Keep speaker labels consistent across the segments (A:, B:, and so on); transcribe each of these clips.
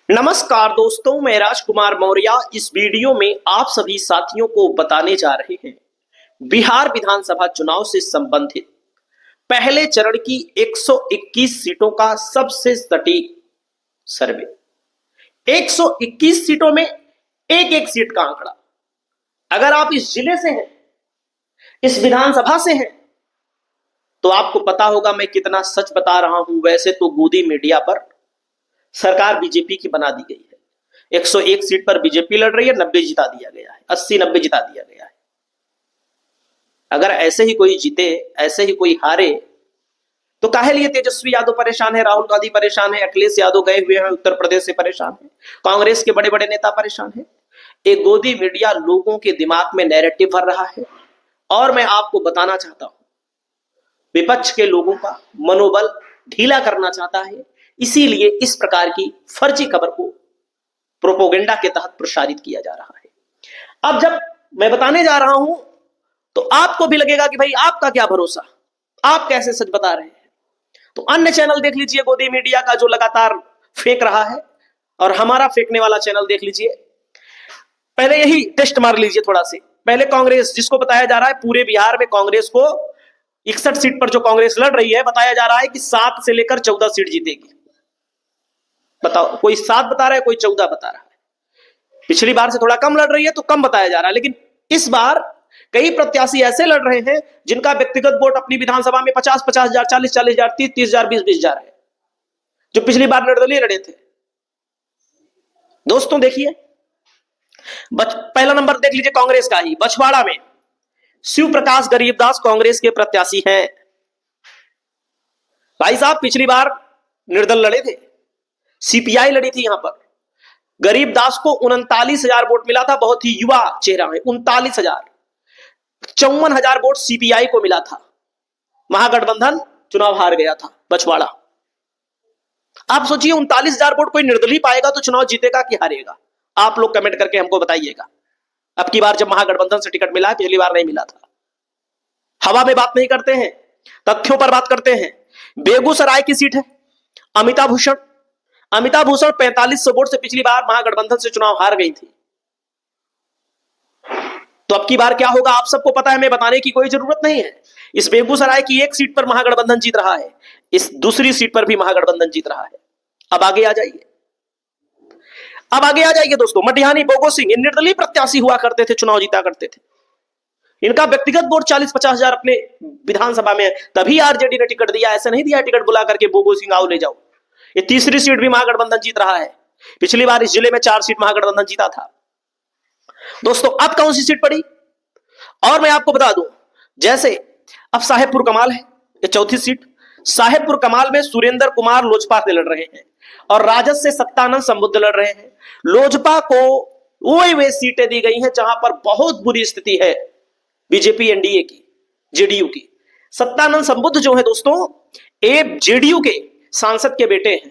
A: नमस्कार दोस्तों, मैं राजकुमार मौर्य इस वीडियो में आप सभी साथियों को बताने जा रहे हैं बिहार विधानसभा चुनाव से संबंधित पहले चरण की 121 सीटों का सबसे सटीक सर्वे। 121 सीटों में एक एक सीट का आंकड़ा। अगर आप इस जिले से हैं, इस विधानसभा से हैं, तो आपको पता होगा मैं कितना सच बता रहा हूं। वैसे तो गोदी मीडिया पर सरकार बीजेपी की बना दी गई है। 101 सीट पर बीजेपी लड़ रही है, 90 जिता दिया गया है, 80-90 जिता दिया गया है। अगर ऐसे ही कोई जीते, ऐसे ही कोई हारे, तो काहे लिए तेजस्वी यादव परेशान है, राहुल गांधी परेशान है, अखिलेश यादव गए हुए हैं उत्तर प्रदेश से परेशान है, कांग्रेस के बड़े बड़े नेता परेशान है। एक गोदी मीडिया लोगों के दिमाग में नैरेटिव भर रहा है और मैं आपको बताना चाहता हूं, विपक्ष के लोगों का मनोबल ढीला करना चाहता है, इसीलिए इस प्रकार की फर्जी खबर को प्रोपोगेंडा के तहत प्रसारित किया जा रहा है। अब जब मैं बताने जा रहा हूं तो आपको भी लगेगा कि भाई आपका क्या भरोसा, आप कैसे सच बता रहे हैं। तो अन्य चैनल देख लीजिए गोदी मीडिया का जो लगातार फेंक रहा है, और हमारा फेंकने वाला चैनल देख लीजिए। पहले यही टेस्ट मार लीजिए थोड़ा से। पहले कांग्रेस, जिसको बताया जा रहा है पूरे बिहार में कांग्रेस को 61 सीट पर जो कांग्रेस लड़ रही है, बताया जा रहा है कि 7 से लेकर 14 सीट जीतेगी। बताओ, कोई 7 बता रहा है, कोई 14 बता रहा है। पिछली बार से थोड़ा कम लड़ रही है तो कम बताया जा रहा है, लेकिन इस बार कई प्रत्याशी ऐसे लड़ रहे हैं जिनका व्यक्तिगत वोट अपनी विधानसभा में 50-50 हजार, 40-40 हजार, 30-30 हजार, 20-20 हजार है, जो पिछली बार निर्दलीय लड़े थे। दोस्तों देखिए, पहला नंबर देख लीजिए कांग्रेस का ही। बछवाड़ा में शिव प्रकाश गरीबदास कांग्रेस के प्रत्याशी हैं। भाई साहब, पिछली बार निर्दल लड़े थे, सीपीआई लड़ी थी। यहां पर गरीबदास को 39,000 वोट मिला था। बहुत ही युवा चेहरा है। 39,000, 54,000 वोट सीपीआई को मिला था। महागठबंधन चुनाव हार गया था बछवाड़ा। आप सोचिए, 39,000 वोट कोई निर्दलीय पाएगा तो चुनाव जीतेगा कि हारेगा? आप लोग कमेंट करके हमको बताइएगा। अब की बार जब महागठबंधन से टिकट मिला है, पिछली बार नहीं मिला था। हवा में बात नहीं करते हैं, तथ्यों पर बात करते हैं। बेगूसराय की सीट है अमिता भूषण। अमिता भूषण 4500 वोट से पिछली बार महागठबंधन से चुनाव हार गई थी। तो अब की बार क्या होगा आप सबको पता है, मैं बताने की कोई जरूरत नहीं है। इस बेगूसराय की एक सीट पर महागठबंधन जीत रहा है, इस दूसरी सीट पर भी महागठबंधन जीत रहा है। अब आगे आ जाइए, अब आगे आ जाइए दोस्तों। मटिहानी बोगो सिंह, निर्दलीय प्रत्याशी हुआ करते थे, चुनाव जीता करते थे। इनका व्यक्तिगत वोट 40-50 हजार अपने विधानसभा में, तभी आरजेडी ने टिकट दिया। ऐसे नहीं दिया टिकट बुला करके बोगो सिंह आओ ले जाओ। ये तीसरी सीट भी महागठबंधन जीत रहा है। पिछली बार इस जिले में 4 सीट महागठबंधन जीता था। दोस्तों अब कौन सी सीट पड़ी और मैं आपको बता दूं, जैसे अब साहेबपुर कमाल है, ये चौथी सीट। साहेबपुर कमाल में सुरेंद्र कुमार लोजपा से लड़ रहे हैं और राजद से सत्तानंद संबुद्ध लड़ रहे हैं। लोजपा को वे सीटें दी गई हैं जहां पर बहुत बुरी स्थिति है बीजेपी एनडीए की, जेडीयू की। सत्तानंद संबुद्ध जो है दोस्तों, एक जेडीयू के सांसद के बेटे हैं।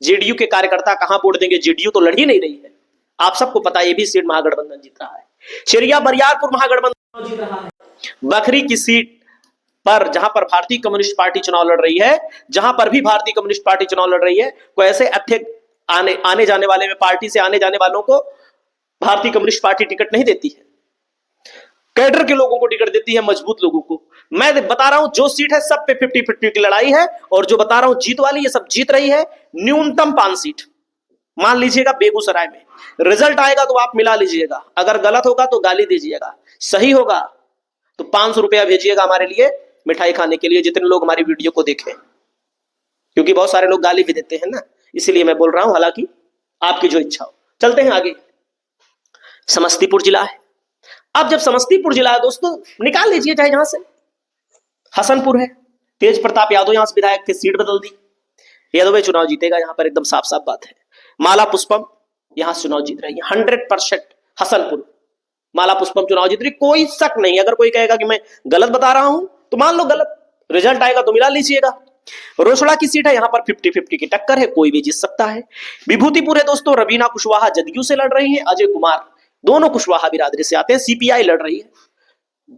A: जेडीयू के कार्यकर्ता कहां वोट देंगे, जेडीयू तो लड़ ही नहीं रही है। आप सबको पता है, ये भी सीट महागठबंधन जीत रहा है। शेरिया बरियारपुर महागठबंधन जीत रहा है। बखरी की सीट पर, जहां पर भारतीय कम्युनिस्ट पार्टी चुनाव लड़ रही है, जहां पर भी भारतीय कम्युनिस्ट पार्टी चुनाव लड़ रही है, कोई ऐसे आने जाने वाले में, पार्टी से आने जाने वालों को भारतीय कम्युनिस्ट पार्टी टिकट नहीं देती है। कैडर के लोगों को टिकट देती है, मजबूत लोगों को। मैं बता रहा हूं जो सीट है सब पे 50-50 की लड़ाई है, और जो बता रहा हूं जीत वाली, ये सब जीत रही है। न्यूनतम 5 सीट मान लीजिएगा बेगूसराय में। रिजल्ट आएगा तो आप मिला लीजिएगा, अगर गलत होगा तो गाली दीजिएगा, सही होगा तो 500 रुपया भेजिएगा हमारे लिए मिठाई खाने के लिए, जितने लोग हमारी वीडियो को देखें। क्योंकि बहुत सारे लोग गाली भी देते हैं ना, इसीलिए मैं बोल रहा हूं, हालांकि आपकी जो इच्छा हो। चलते हैं आगे। समस्तीपुर जिला है। अब जब समस्तीपुर जिला है दोस्तों, निकाल लीजिए चाहे जहां से। हसनपुर है, तेज प्रताप यादव यहां से विधायक थे, सीट बदल दी। यादव चुनाव जीतेगा यहां पर, एकदम साफ साफ बात है। माला पुष्पम यहां से चुनाव जीत रही है 100%। हसनपुर माला पुष्पम चुनाव जीत रही, कोई शक नहीं। अगर कोई कहेगा कि मैं गलत बता रहा हूं तो मान लो गलत, रिजल्ट आएगा तो मिला लीजिएगा। रोसड़ा की सीट है, यहां पर 50-50 की टक्कर है, कोई भी जीत सकता है। विभूतिपुर है दोस्तों, रवीना कुशवाहा जदयू से लड़ रही है, अजय कुमार, दोनों कुशवाहा बिरादरी से आते हैं, सीपीआई लड़ रही है।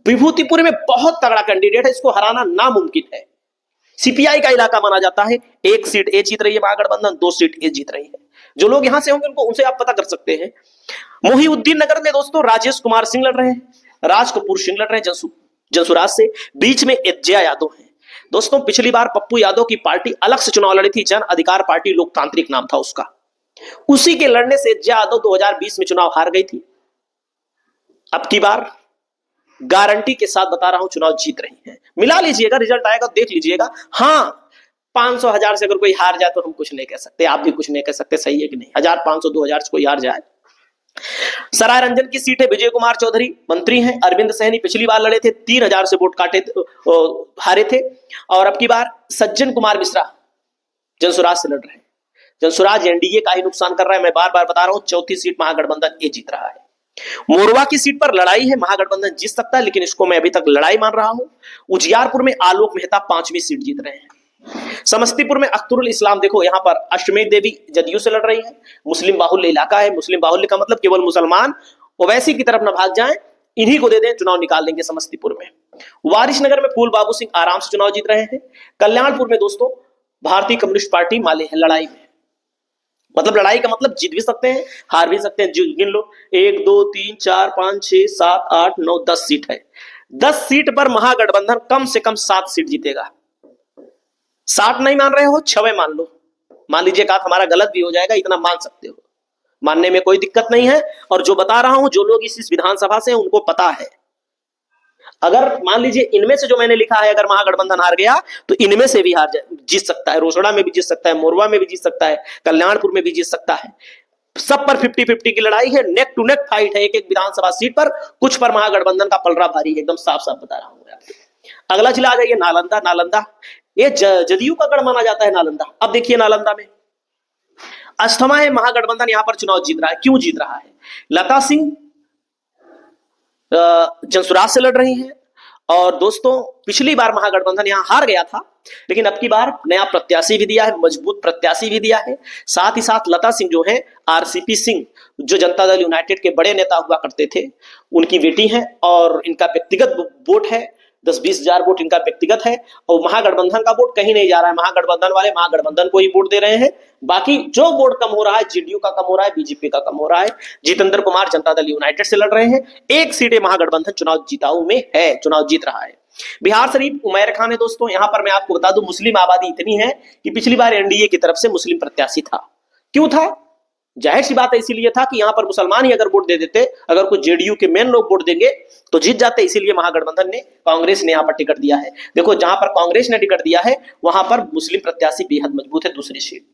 A: विभूतिपुर में बहुत तगड़ा कैंडिडेट है, इसको हराना नामुमकिन है। सीपीआई का इलाका माना जाता है। एक सीट ए जीत रही है महागठबंधन, 2 सीट ए जीत रही है। जो लोग यहां से होंगे उनको उनसे आप पता कर सकते हैं। मोहिउद्दीन नगर में दोस्तों राजेश कुमार सिंह लड़ रहे हैं, राज कपूर सिंह लड़ रहे हैं जंसुराज से, बीच में एजेया यादव है। दोस्तों पिछली बार पप्पू यादव की पार्टी अलग से चुनाव लड़ी थी, जन अधिकार पार्टी लोकतांत्रिक नाम था उसका, उसी के लड़ने से एजेया यादव 2020 में चुनाव हार गई थी। अब की बार गारंटी के साथ बता रहा हूं चुनाव जीत रही है। मिला लीजिएगा, रिजल्ट आएगा देख लीजिएगा। हाँ 500,000 से अगर कोई हार जाए तो हम कुछ नहीं कह सकते, आप भी कुछ नहीं कह सकते, सही है कि नहीं। 1000 500 2000 से कोई हार जाए। सराय रंजन की सीट है, विजय कुमार चौधरी मंत्री हैं। अरविंद सहनी पिछली बार लड़े थे, 3000 से वोट काटे हारे थे। और अब की बार सज्जन कुमार मिश्रा जंसुराज से लड़ रहे हैं। जंसुराज एनडीए का ही नुकसान कर रहा है, मैं बार बार बता रहा हूं। चौथी सीट महागठबंधन ए जीत रहा है। मोरवा की सीट पर लड़ाई है, महागठबंधन जीत सकता है, लेकिन इसको मैं अभी तक लड़ाई मान रहा हूं। उजियारपुर में आलोक मेहता 5वीं सीट जीत रहे हैं। समस्तीपुर में अख्तरुल इस्लाम, देखो यहां पर अश्वमेध देवी जदयू से लड़ रही है। मुस्लिम बाहुल्य इलाका है, मुस्लिम बाहुल्य का मतलब केवल मुसलमान ओवैसी की तरफ न भाग जाएं, इन्हीं को दे दें, चुनाव निकाल देंगे समस्तीपुर में। वारिसनगर में फूल बाबू सिंह आराम से चुनाव जीत रहे हैं। कल्याणपुर में दोस्तों भारतीय कम्युनिस्ट पार्टी माले हैं लड़ाई में, मतलब लड़ाई का मतलब जीत भी सकते हैं हार भी सकते हैं। गिन लो 1 2 3 4 5 6 7 8 9 10 सीट है। 10 सीट पर महागठबंधन कम से कम 7 सीट जीतेगा। 60 नहीं मान रहे हो, 6 मान लो, मान लीजिए का हमारा गलत भी हो जाएगा, इतना मान सकते हो, मानने में कोई दिक्कत नहीं है। और जो बता रहा हूं, जो लोग इस विधानसभा से उनको पता है, अगर मान लीजिए इनमें से जो मैंने लिखा है, अगर महागठबंधन हार गया तो इनमें से भी जीत सकता है। रोसड़ा में भी जीत सकता है, मोरवा में भी जीत सकता है, कल्याणपुर में भी जीत सकता है। सब पर 50-50 की लड़ाई है, नेक टू नेक फाइट है एक एक विधानसभा सीट पर। कुछ पर महागठबंधन का पलड़ा भारी है, एकदम साफ साफ बता रहा हूं। अगला जिला आ जाइए नालंदा। नालंदा ये जदयू का गढ़ माना जाता है नालंदा। अब देखिए नालंदा में अस्थमा है, महागठबंधन यहां पर चुनाव जीत रहा है। क्यों जीत रहा है? लता सिंह जंसुराज से लड़ रही हैं। और दोस्तों पिछली बार महागठबंधन यहां हार गया था, लेकिन अब की बार नया प्रत्याशी भी दिया है, मजबूत प्रत्याशी भी दिया है। साथ ही साथ लता सिंह जो है, आरसीपी सिंह जो जनता दल यूनाइटेड के बड़े नेता हुआ करते थे, उनकी बेटी है और इनका व्यक्तिगत वोट है। 10-20 हजार वोट इनका व्यक्तिगत है और महागठबंधन का वोट कहीं नहीं जा रहा है। महागठबंधन वाले महागठबंधन को ही वोट दे रहे हैं। बाकी जो वोट कम हो रहा है, जेडीयू का कम हो रहा है, बीजेपी का कम हो रहा है। जितेंद्र कुमार जनता दल यूनाइटेड से लड़ रहे हैं। 1 सीटें महागठबंधन चुनाव जिताऊ में है, चुनाव जीत रहा है। बिहार शरीफ उमैर खान है दोस्तों। यहां पर मैं आपको बता दूं, मुस्लिम आबादी इतनी है कि पिछली बार एनडीए की तरफ से मुस्लिम प्रत्याशी था। क्यों था? जाहिर सी बात है, इसीलिए था कि यहां पर मुसलमान ही अगर वोट दे देते, अगर कोई जेडीयू के मेन लोग वोट देंगे तो जीत जाते। इसीलिए महागठबंधन ने, कांग्रेस ने यहां पर टिकट दिया है। देखो जहां पर कांग्रेस ने टिकट दिया है वहां पर मुस्लिम प्रत्याशी बेहद मजबूत है। दूसरी सीट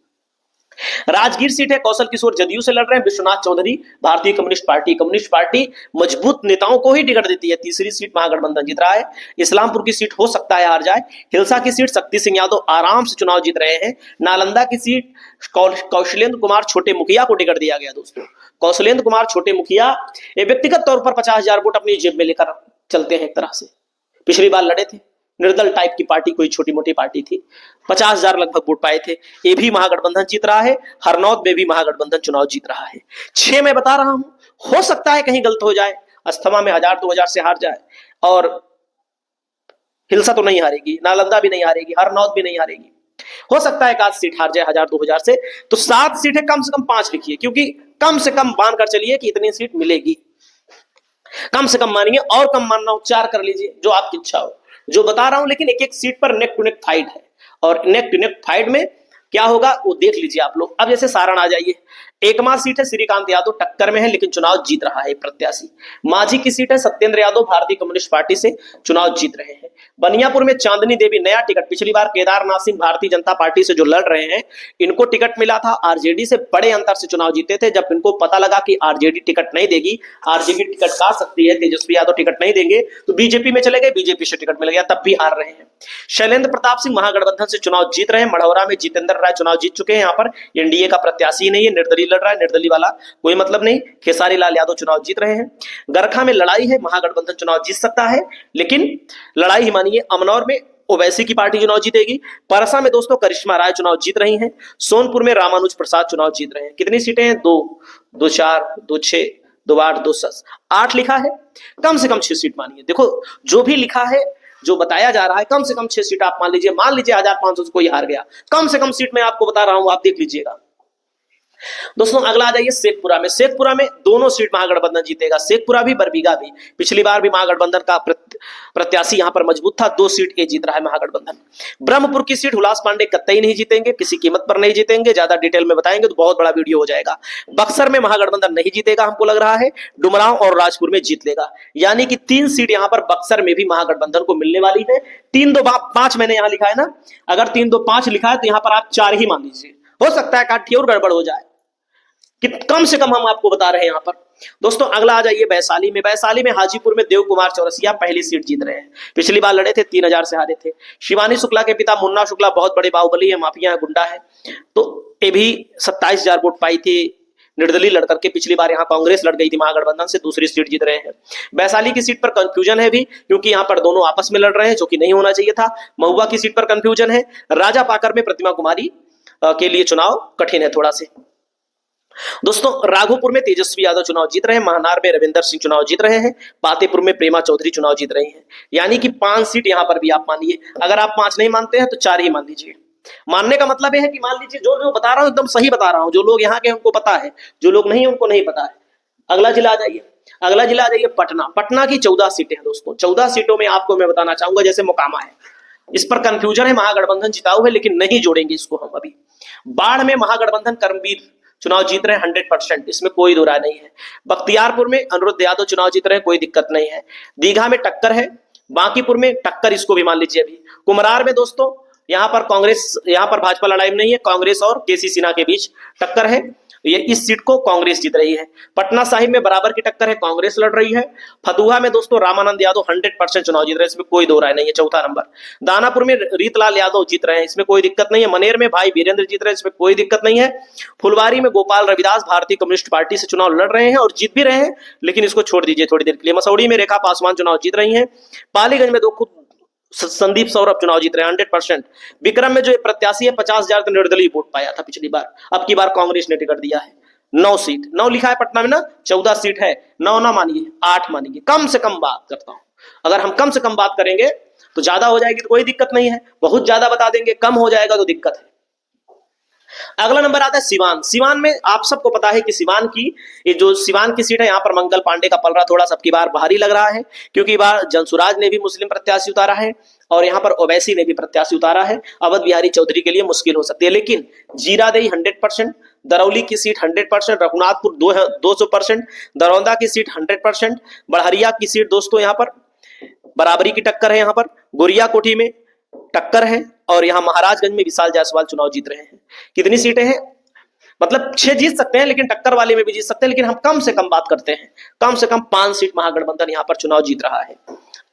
A: राजगीर सीट है, कौशल किशोर जदयू से लड़ रहे हैं। विश्वनाथ चौधरी भारतीय कम्युनिस्ट पार्टी मजबूत नेताओं को ही टिकट देती है। तीसरी सीट महागठबंधन जीत रहा है। इस्लामपुर की सीट हो सकता है हार जाए। हिलसा की सीट शक्ति सिंह यादव आराम से चुनाव जीत रहे हैं। नालंदा की सीट कौशलेंद्र कुमार छोटे मुखिया को टिकट दिया गया दोस्तों। कौशलेंद्र कुमार छोटे मुखिया व्यक्तिगत तौर पर 50,000 वोट अपनी जेब में लेकर चलते हैं। एक तरह से पिछली बार लड़े थे, निर्दल टाइप की पार्टी, कोई छोटी मोटी पार्टी थी, 50,000 लगभग वोट पाए थे। ये भी महागठबंधन जीत रहा है। हरनौत में भी महागठबंधन चुनाव जीत रहा है। 6 मैं बता रहा हूं, हो सकता है कहीं गलत हो जाए, अस्थमा में 1000-2000 से हार जाए। और हिलसा तो नहीं हारेगी, नालंदा भी नहीं हारेगी, हरनौत भी नहीं हारेगी। हो सकता है एक आध सीट हार जाए 1000-2000 से। तो 7 सीटें कम से कम 5 लिखिए, क्योंकि कम से कम मान कर चलिए कि इतनी सीट मिलेगी। कम से कम मानिए, और कम मानना हो 4 कर लीजिए, जो आपकी इच्छा हो, जो बता रहा हूं। लेकिन एक एक सीट पर नेक टू नेक फाइट है, और नेक टू नेक फाइट में क्या होगा वो देख लीजिए आप लोग। अब जैसे सारण आ जाइए, एकमा सीट है, श्रीकांत यादव टक्कर में है, लेकिन चुनाव जीत रहा है प्रत्याशी। माझी की सीट है, सत्येंद्र यादव भारतीय कम्युनिस्ट पार्टी से चुनाव जीत रहे हैं। बनियापुर में चांदनी देवी नया टिकट, पिछली बार केदारनाथ सिंह भारतीय जनता पार्टी से जो लड़ रहे हैं, इनको टिकट मिला था। आरजेडी से बड़े अंतर से चुनाव जीते थे। जब इनको पता लगा कि आरजेडी टिकट नहीं देगी, आरजेडी टिकट काट सकती है, तेजस्वी यादव टिकट नहीं देंगे, तो बीजेपी में चले गए, बीजेपी से टिकट मिल गया, तब भी हार रहे हैं। शैलेंद्र प्रताप सिंह महागठबंधन से चुनाव जीत रहे हैं। मढ़ौरा में जितेंद्र राय चुनाव जीत चुके हैं। यहाँ पर एनडीए का प्रत्याशी नहीं है, निर्दलीय लड़ रहा है, निर्दलीय वाला कोई मतलब नहीं। खेसारी लाल यादव चुनाव जीत रहे हैं। गरखा में लड़ाई है, महागठबंधन चुनाव जीत सकता है, लेकिन लड़ाई ही मानिए। अमनौर में ओवैसी की पार्टी चुनाव जीतेगी। परसा में दोस्तों करिश्मा राय चुनाव जीत रही हैं। सोनपुर में रामानुज प्रसाद चुनाव जीत रहे हैं। कितनी सीटें हैं? 2, 4, 2, 6, 2, 8, 2, 10, 8 लिखा है। कम से कम 6 सीट मानिए। देखो जो भी लिखा है जो बताया जा रहा है, कम से कम 6 सीट आप मान लीजिए 1500 से कोई हार गया, कम से कम सीट मैं आपको बता रहा हूं, आप देख लीजिएगा। दोस्तों अगला आ जाइए शेखपुरा में। शेखपुरा में दोनों सीट महागठबंधन जीतेगा, शेखपुरा भी बरबीघा भी। पिछली बार भी महागठबंधन का प्रत्याशी यहां पर मजबूत था, 2 सीट ये जीत रहा है महागठबंधन। ब्रह्मपुर की सीट हुलास पांडे कतई नहीं जीतेंगे, किसी कीमत पर नहीं जीतेंगे, ज्यादा डिटेल में बताएंगे तो बहुत बड़ा वीडियो हो जाएगा। बक्सर में महागठबंधन नहीं जीतेगा हमको लग रहा है, डुमरांव और राजपुर में जीत लेगा, यानी कि 3 सीट यहां पर बक्सर में भी महागठबंधन को मिलने वाली है। 3-2-5 मैंने यहां लिखा है ना, अगर 3-2-5 लिखा है तो यहां पर आप 4 ही मान लीजिए, हो सकता है काठी और गड़बड़ हो जाए, कि कम से कम हम आपको बता रहे हैं यहां पर। दोस्तों अगला आ जाइए वैशाली में। वैशाली में हाजीपुर में देव कुमार चौरसिया पहली सीट जीत रहे हैं, पिछली बार लड़े थे 3000 से हारे थे। शिवानी शुक्ला के पिता मुन्ना शुक्ला बहुत बड़े बाहुबली है, माफिया है, गुंडा है, तो ये भी 27,000 वोट पाई थी निर्दलीय लड़कर के। पिछली बार यहां कांग्रेस लड़ गई थी महागठबंधन से, दूसरी सीट जीत रहे हैं। वैशाली की सीट पर कंफ्यूजन है भी, क्योंकि यहां पर दोनों आपस में लड़ रहे हैं, जो कि नहीं होना चाहिए था। महुआ की सीट पर कंफ्यूजन है। राजा पाकर में प्रतिमा कुमारी के लिए चुनाव कठिन है थोड़ा से। दोस्तों राघोपुर में तेजस्वी यादव चुनाव जीत रहे हैं, महनार में रविंदर सिंह चुनाव जीत रहे हैं, पातेपुर में प्रेमा चौधरी चुनाव जीत रही हैं, यानी कि 5 सीट यहां पर भी आप मानिए। अगर आप 5 नहीं मानते हैं तो 4 ही मान लीजिए। मानने का मतलब यह है कि मान लीजिए जो जो बता रहा हूं एकदम सही बता रहा हूं, जो लोग यहाँ के उनको पता है, जो लोग नहीं उनको नहीं पता है। अगला जिला आ जाइए, अगला जिला आ जाइए पटना। पटना की 14 सीटें हैं दोस्तों। 14 सीटों में आपको मैं बताना चाहूंगा, जैसे मोकामा है, इस पर कंफ्यूजन है, महागठबंधन जिताऊ है, लेकिन नहीं जोड़ेंगे इसको हम अभी। बाढ़ में महागठबंधन कर्मवीर चुनाव जीत रहे हैं 100%, इसमें कोई दो राय नहीं है। बख्तियारपुर में अनिरुद्ध यादव चुनाव जीत रहे हैं, कोई दिक्कत नहीं है। दीघा में टक्कर है, बांकीपुर में टक्कर, इसको भी मान लीजिए अभी। कुमरार में दोस्तों यहां पर कांग्रेस, यहां पर भाजपा लड़ाई में नहीं है, कांग्रेस और केसी सिन्हा के बीच टक्कर है, ये इस सीट को कांग्रेस जीत रही है। पटना साहिब में बराबर की टक्कर है, कांग्रेस लड़ रही है। फतुहा में दोस्तों रामानंद यादव 100% चुनाव जीत रहे हैं, इसमें कोई दो राय नहीं है, चौथा नंबर। दानापुर में रीतलाल यादव जीत रहे हैं, इसमें कोई दिक्कत नहीं है। मनेर में भाई वीरेंद्र जीत रहे हैं, इसमें कोई दिक्कत नहीं है। फुलवारी में गोपाल रविदास भारतीय कम्युनिस्ट पार्टी से चुनाव लड़ रहे हैं और जीत भी रहे हैं, लेकिन इसको छोड़ दीजिए थोड़ी देर के लिए। मसौड़ी में रेखा पासवान चुनाव जीत रही है। पालीगंज में दो संदीप सौरभ चुनाव जीत रहे हैं 100%। विक्रम में जो प्रत्याशी है 50,000 का निर्दलीय वोट पाया था पिछली बार, अब की बार कांग्रेस ने टिकट दिया है। 9 सीट, 9 लिखा है पटना में ना, 14 सीट है, 9 ना मानिए 8 मानिए, कम से कम बात करता हूं। अगर हम कम से कम बात करेंगे तो ज्यादा हो जाएगी तो कोई दिक्कत नहीं है, बहुत ज्यादा बता देंगे कम हो जाएगा तो दिक्कत है। अगला नंबर आता है सिवान। सिवान में आप सबको पता है कि सिवान की ये जो सिवान की सीट है, यहाँ पर मंगल पांडे का पलड़ा थोड़ा सबकी बार भारी लग रहा है, क्योंकि बार जनसुराज ने भी मुस्लिम प्रत्याशी उतारा है और यहाँ पर ओवैसी ने भी प्रत्याशी उतारा है। अवध बिहारी चौधरी के लिए मुश्किल हो सकती है, लेकिन जीरादेई 100%, दरौली की सीट 100%, रघुनाथपुर 200%, दरौंदा की सीट 100%, बड़हरिया की सीट दोस्तों यहाँ पर बराबरी की टक्कर है, यहाँ पर गोरिया कोठी में टक्कर है, और यहाँ महाराजगंज में विशाल जायसवाल चुनाव जीत रहे हैं। कितनी सीटें हैं, मतलब 6 जीत सकते हैं, लेकिन टक्कर वाले में भी जीत सकते हैं, लेकिन हम कम से कम बात करते हैं, कम से कम 5 सीट महागठबंधन यहाँ पर चुनाव जीत रहा है।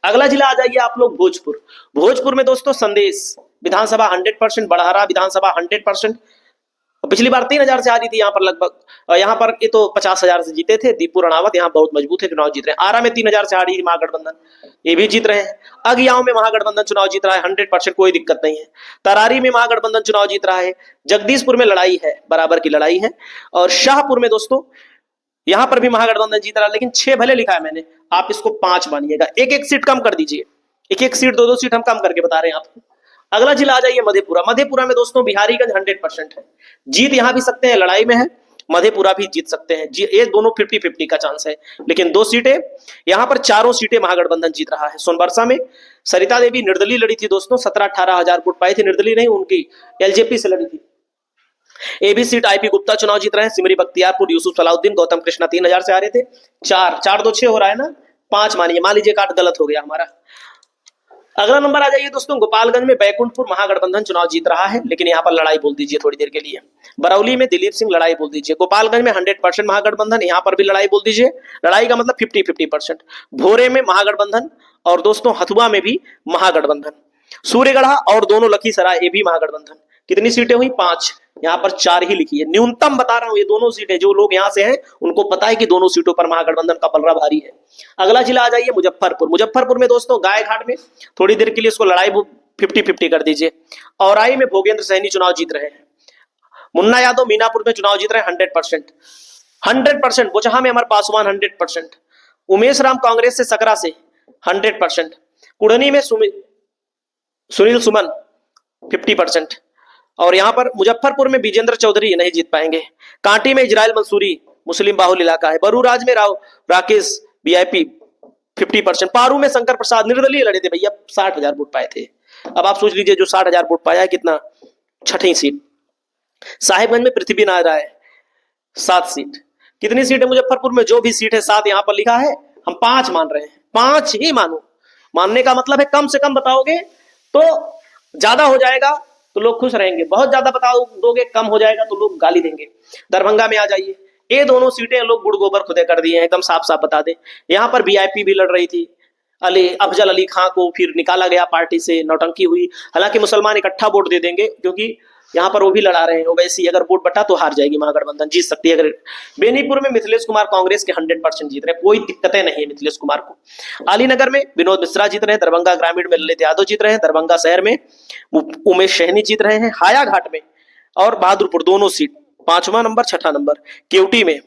A: अगला जिला आ जाइए आप लोग भोजपुर। भोजपुर में दोस्तों संदेश विधानसभा 100%, बड़हरा विधानसभा 100%, पिछली बार 3000 से हारी थी यहाँ पर लगभग, यहाँ पर ये तो 50,000 से जीते थे। दीपू रणावत यहाँ बहुत मजबूत है, चुनाव जीत रहे हैं। आरा में 3000 से हारी थी महागठबंधन, ये भी जीत रहे हैं। अगियाओं में महागठबंधन चुनाव जीत रहा है 100%, कोई दिक्कत नहीं है। तरारी में महागठबंधन चुनाव जीत रहा है। जगदीशपुर में लड़ाई है, बराबर की लड़ाई है। और शाहपुर में दोस्तों यहां पर भी महागठबंधन जीत रहा है, लेकिन 6 भले लिखा है मैंने, आप इसको 5 मानिएगा, एक सीट कम कर दीजिए, एक सीट 2 सीट हम कम करके बता रहे हैं आपको। अगला जिला आ जाइए मधेपुरा। मधेपुरा में दोस्तों बिहारीगंज 100% है, जीत यहां भी सकते हैं, लड़ाई में है, मधेपुरा भी जीत सकते हैं, ये दोनों 50-50 का चांस है, लेकिन 2 सीटें यहां पर, 4 सीटें महागठबंधन जीत रहा है। सोनबरसा में सरिता देवी निर्दलीय लड़ी थी दोस्तों, 17-18 हजार वोट पाई थी, निर्दलीय नहीं, उनकी एलजेपी से लड़ी थी। एबी सीट आईपी गुप्ता चुनाव जीत रहे हैं। सिमरी बख्तियारपुर यूसुफ सलाउद्दीन गौतम कृष्णा 3000 से आ रहे थे। 4-4-2-6 हो रहा है ना, 5 मानिए, मान लीजिए काट गलत हो गया हमारा। अगला नंबर आ जाइए दोस्तों गोपालगंज में बैकुंठपुर महागठबंधन चुनाव जीत रहा है, लेकिन यहाँ पर लड़ाई बोल दीजिए थोड़ी देर के लिए। बरौली में दिलीप सिंह लड़ाई बोल दीजिए। गोपालगंज में 100% महागठबंधन, यहाँ पर भी लड़ाई बोल दीजिए, लड़ाई का मतलब 50-50%। भोरे में महागठबंधन, और दोस्तों हथुआ में भी महागठबंधन। सूर्यगढ़ा और दोनों लखीसराय ये भी महागठबंधन। कितनी सीटें हुई, 5, यहाँ पर 4 ही लिखी है, न्यूनतम बता रहा हूं। ये दोनों सीटें, जो लोग यहां से हैं उनको पता है कि दोनों सीटों पर महागठबंधन का पलड़ा भारी है। अगला जिला आ जाइए मुजफ्फरपुर। मुजफ्फरपुर में दोस्तों गाय घाट में थोड़ी देर के लिए इसको लड़ाई 50-50 कर दीजिए। औराई में भोगेंद्र सैनी चुनाव जीत रहे हैं। मुन्ना यादव मीनापुर में चुनाव जीत रहे हैं 100%। बोचहा में अमर पासवान 100%। उमेश राम कांग्रेस से सकरा से 100%। कुढ़नी में सुनील सुमन 50%, और यहां पर मुजफ्फरपुर में विजेंद्र चौधरी नहीं जीत पाएंगे। कांटी में इजराइल मंसूरी मुस्लिम बाहुल इलाका है। बरूराज में राकेश वीआईपी 50%। पारू में शंकर प्रसाद निर्दलीय लड़े थे भैया, 60,000 वोट पाए थे। अब आप सोच लीजिए जो 60,000 वोट पाया है कितना, 6ठी सीट। साहिबगंज में पृथ्वीनारायण राय 7 सीट। कितनी सीट है मुजफ्फरपुर में? जो भी सीट है 7 यहां पर लिखा है, हम 5 मान रहे हैं। 5 ही मानो। मानने का मतलब है कम से कम बताओगे तो ज्यादा हो जाएगा तो लोग खुश रहेंगे, बहुत ज्यादा बता दोगे कम हो जाएगा तो लोग गाली देंगे। दरभंगा में आ जाइए, ये दोनों सीटें लोग गुड़ गोबर खुदे कर दिए हैं, एकदम साफ साफ बता दें। यहां पर वीआईपी भी लड़ रही थी, अफजल अली खां को फिर निकाला गया पार्टी से, नौटंकी हुई। हालांकि मुसलमान इकट्ठा वोट दे देंगे क्योंकि यहाँ पर वो भी लड़ा रहे हैं ओवैसी, अगर वोट बटा तो हार जाएगी महागठबंधन, जीत सकती है। अगर बेनीपुर में मिथिलेश कुमार कांग्रेस के 100% जीत रहे, कोई दिक्कतें नहीं है मिथिलेश कुमार को। अलीनगर में विनोद मिश्रा जीत रहे हैं। दरभंगा ग्रामीण में ललित यादव जीत रहे हैं। दरभंगा शहर में उमेश सहनी जीत रहे हैं। हायाघाट में और बहादुरपुर दोनों सीट 5वां नंबर 6ठा नंबर। केवटी में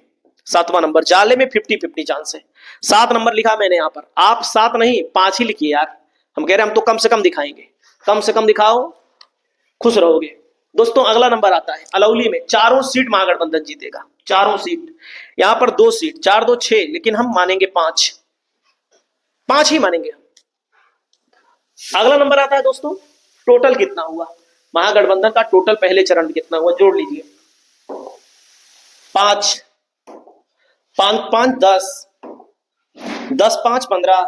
A: 7वां नंबर। जाले में 50-50 चांस है। 7 नंबर लिखा मैंने यहाँ पर, आप 7 नहीं 5 ही लिखिए यार। हम कह रहे हैं हम तो कम से कम दिखाएंगे, कम से कम दिखाओ, खुश रहोगे। दोस्तों अगला नंबर आता है अलौली में, चारों सीट महागठबंधन जीतेगा, चारों सीट। यहां पर 2 सीट, 4 2 6, लेकिन हम मानेंगे 5 ही मानेंगे। अगला नंबर आता है दोस्तों, टोटल कितना हुआ महागठबंधन का, टोटल पहले चरण में कितना हुआ, जोड़ लीजिए। 5 5 5 10, 10 5 15,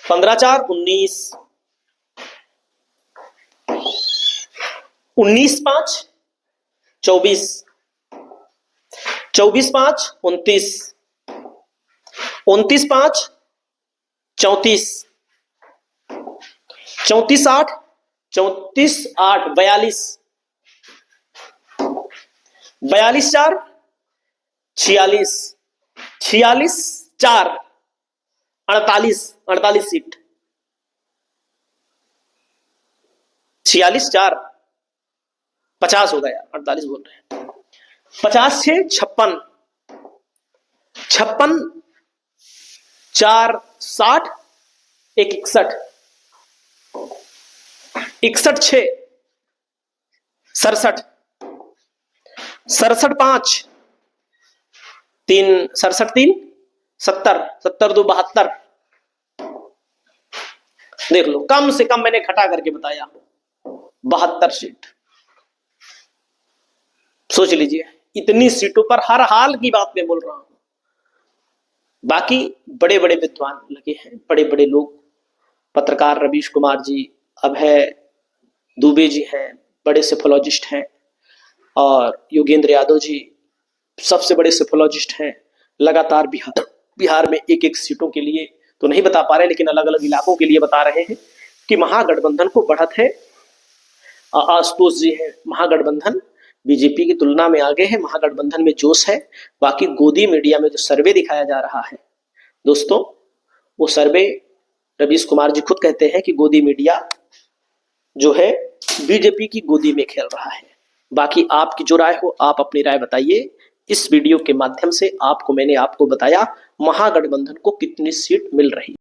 A: 15 4 19, 19 5 24, 24 5 29, 29 5 34, 34 8 42 4 46, 46 4 48 सीट, 46 4 50 हो गया, 48 बोल रहे हैं। 50 6 56, 56 4 60, 1 61, 61 6 67, 67 5 3 67 3 70, 70 2 72। देख लो, कम से कम मैंने घटा करके बताया 72 सीट। सोच लीजिए, इतनी सीटों पर हर हाल की बात मैं बोल रहा हूं। बाकी बड़े बड़े विद्वान लगे हैं, बड़े बड़े लोग, पत्रकार रवीश कुमार जी, अभय दुबे जी हैं, बड़े सेफोलॉजिस्ट हैं, और योगेंद्र यादव जी सबसे बड़े सेफोलॉजिस्ट हैं। लगातार बिहार में एक एक सीटों के लिए तो नहीं बता पा रहे, लेकिन अलग अलग इलाकों के लिए बता रहे हैं कि महागठबंधन को बढ़त है। आशुतोष जी है, महागठबंधन बीजेपी की तुलना में आगे है, महागठबंधन में जोश है। बाकी गोदी मीडिया में जो सर्वे दिखाया जा रहा है दोस्तों, वो सर्वे रवीश कुमार जी खुद कहते हैं कि गोदी मीडिया जो है बीजेपी की गोदी में खेल रहा है। बाकी आपकी जो राय हो, आप अपनी राय बताइए। इस वीडियो के माध्यम से मैंने आपको बताया महागठबंधन को कितनी सीट मिल रही है।